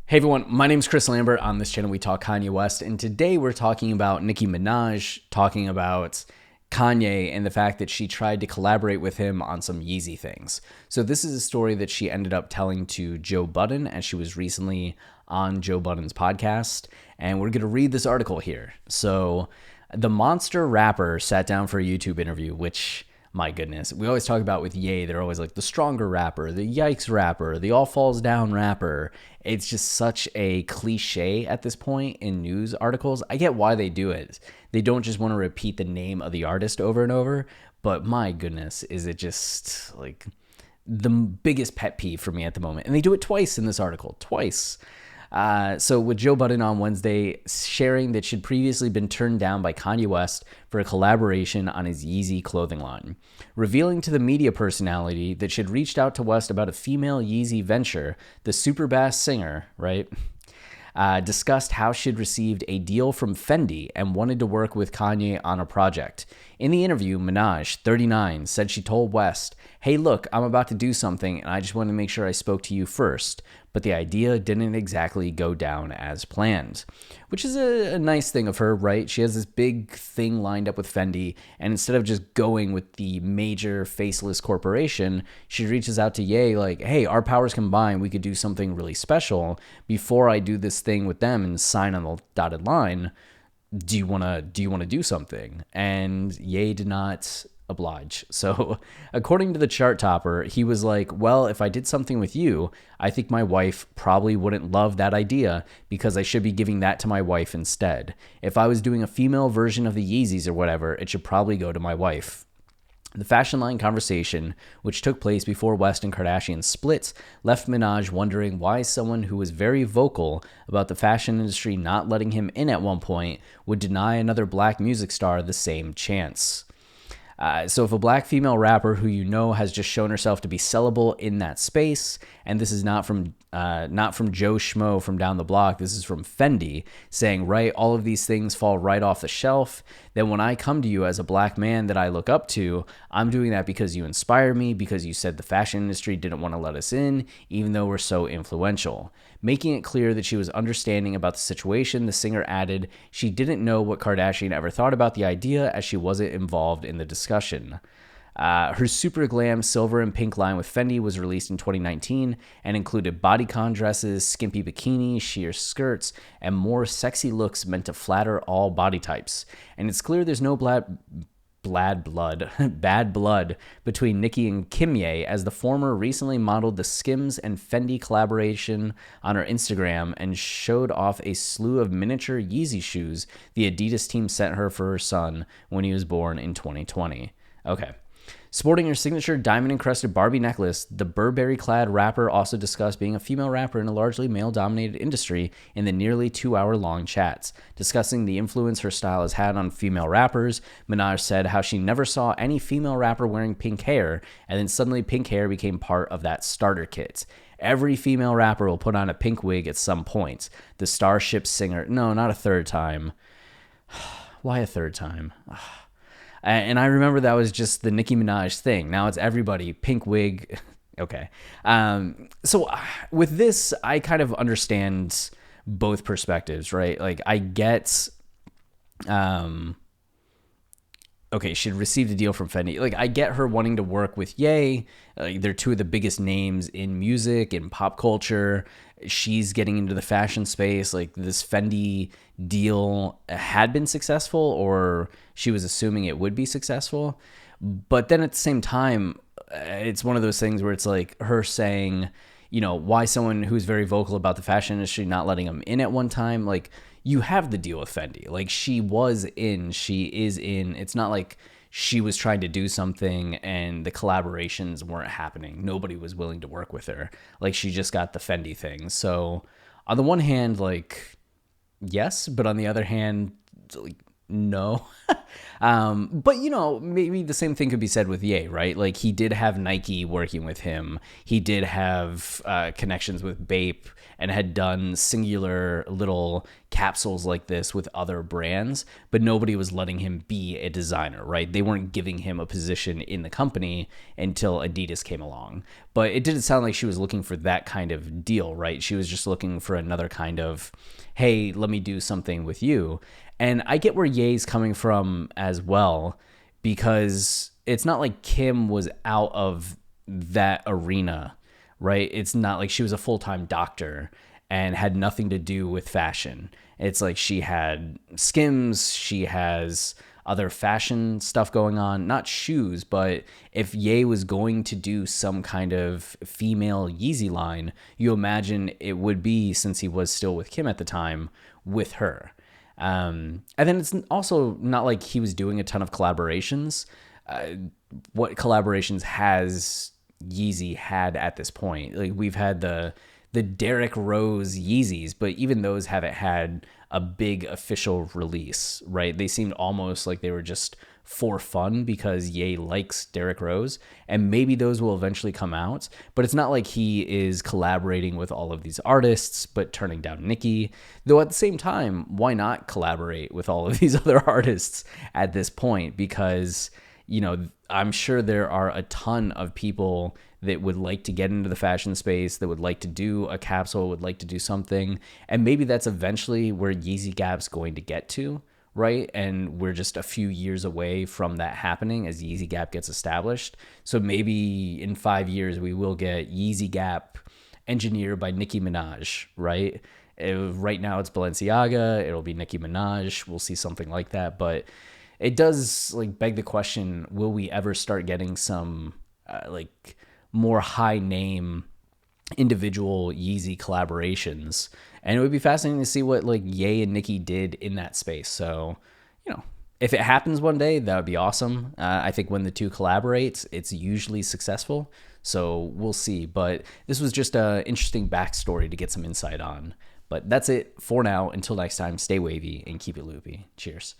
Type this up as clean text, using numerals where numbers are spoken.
Hey everyone, my name is Chris Lambert. On this channel, we talk Kanye West, and today we're talking about Nicki Minaj, talking about Kanye and the fact that she tried to collaborate with him on some Yeezy things. So this is a story that she ended up telling to Joe Budden as she was recently on Joe Budden's podcast, and we're going to read this article here. So the monster rapper sat down for a YouTube interview, which, my goodness, we always talk about with Ye, they're always like the stronger rapper, the yikes rapper, the all falls down rapper. It's just such a cliche at this point in news articles. I get why they do it. They don't just want to repeat the name of the artist over and over, but my goodness, is it just like the biggest pet peeve for me at the moment. And they do it twice in this article, twice. So with Joe Budden on Wednesday sharing that she'd previously been turned down by Kanye West for a collaboration on his Yeezy clothing line, revealing to the media personality that she'd reached out to West about a female Yeezy venture, the Superbass singer, right? Discussed how she'd received a deal from Fendi and wanted to work with Kanye on a project. In the interview, Minaj, 39, said she told West, "Hey, look, I'm about to do something and I just wanted to make sure I spoke to you first." But the idea didn't exactly go down as planned, which is a nice thing of her, right? She has this big thing lined up with Fendi, and instead of just going with the major faceless corporation, she reaches out to Ye like, "Hey, our powers combined, we could do something really special. Before I do this thing with them and sign on the dotted line, do you want to do something?" And Ye did not oblige. So according to the chart topper, he was like, "Well, if I did something with you, I think my wife probably wouldn't love that idea because I should be giving that to my wife instead. If I was doing a female version of the Yeezys or whatever, it should probably go to my wife." The fashion line conversation, which took place before West and Kardashian split, left Minaj wondering why someone who was very vocal about the fashion industry not letting him in at one point would deny another black music star the same chance. So if a black female rapper who you know has just shown herself to be sellable in that space, and this is not from Joe Schmo from down the block, this is from Fendi saying, right, all of these things fall right off the shelf, then when I come to you as a black man that I look up to, I'm doing that because you inspire me, because you said the fashion industry didn't want to let us in, even though we're so influential. Making it clear that she was understanding about the situation, the singer added she didn't know what Kardashian ever thought about the idea as she wasn't involved in the discussion. Her super glam silver and pink line with Fendi was released in 2019 and included bodycon dresses, skimpy bikinis, sheer skirts, and more sexy looks meant to flatter all body types. And it's clear there's no bad blood between Nicki and Kimye, as the former recently modeled the Skims and Fendi collaboration on her Instagram and showed off a slew of miniature Yeezy shoes the Adidas team sent her for her son when he was born in 2020. Okay. Sporting her signature diamond-encrusted Barbie necklace, the Burberry-clad rapper also discussed being a female rapper in a largely male-dominated industry in the nearly 2-hour-long chats. Discussing the influence her style has had on female rappers, Minaj said how she never saw any female rapper wearing pink hair, and then suddenly pink hair became part of that starter kit. Every female rapper will put on a pink wig at some point. The Starship singer... No, not a third time. Why a third time? And I remember that was just the Nicki Minaj thing. Now it's everybody, pink wig. Okay. So with this, I kind of understand both perspectives, right? Like I get, okay, she'd received a deal from Fendi. Like I get her wanting to work with Ye. They're two of the biggest names in music and pop culture. She's getting into the fashion space. Like this Fendi deal had been successful, or she was assuming it would be successful. But then at the same time, it's one of those things where it's like her saying, you know, why someone who's very vocal about the fashion industry not letting them in at one time. Like you have the deal with Fendi. Like she was in, she is in. It's not like she was trying to do something and the collaborations weren't happening. Nobody was willing to work with her. Like she just got the Fendi thing. So on the one hand, like, yes, but on the other hand, like, No. But maybe the same thing could be said with Ye, right? Like he did have Nike working with him. He did have connections with Bape and had done singular little capsules like this with other brands, but nobody was letting him be a designer, right? They weren't giving him a position in the company until Adidas came along. But it didn't sound like she was looking for that kind of deal, right? She was just looking for another kind of, hey, let me do something with you. And I get where Ye's coming from as well, because it's not like Kim was out of that arena, right? It's not like she was a full-time doctor and had nothing to do with fashion. It's like she had Skims, she has other fashion stuff going on, not shoes, but if Ye was going to do some kind of female Yeezy line, you imagine it would be, since he was still with Kim at the time, with her. And then it's also not like he was doing a ton of collaborations. What collaborations has Yeezy had at this point? Like we've had the Derrick Rose Yeezys, but even those haven't had a big official release, right? They seemed almost like they were just for fun because Ye likes Derrick Rose, and maybe those will eventually come out, but it's not like he is collaborating with all of these artists but turning down Nicki. Though at the same time, why not collaborate with all of these other artists at this point? Because I'm sure there are a ton of people that would like to get into the fashion space, that would like to do a capsule, would like to do something. And maybe that's eventually where Yeezy Gap's going to get to, right? And we're just a few years away from that happening as Yeezy Gap gets established. So maybe in 5 years, we will get Yeezy Gap engineered by Nicki Minaj, right? Right now it's Balenciaga. It'll be Nicki Minaj. We'll see something like that. But it does beg the question, will we ever start getting some more high name individual Yeezy collaborations? And it would be fascinating to see what Ye and Nicki did in that space. So, if it happens one day, that would be awesome. I think when the two collaborate, it's usually successful. So we'll see. But this was just an interesting backstory to get some insight on. But that's it for now. Until next time, stay wavy and keep it loopy. Cheers.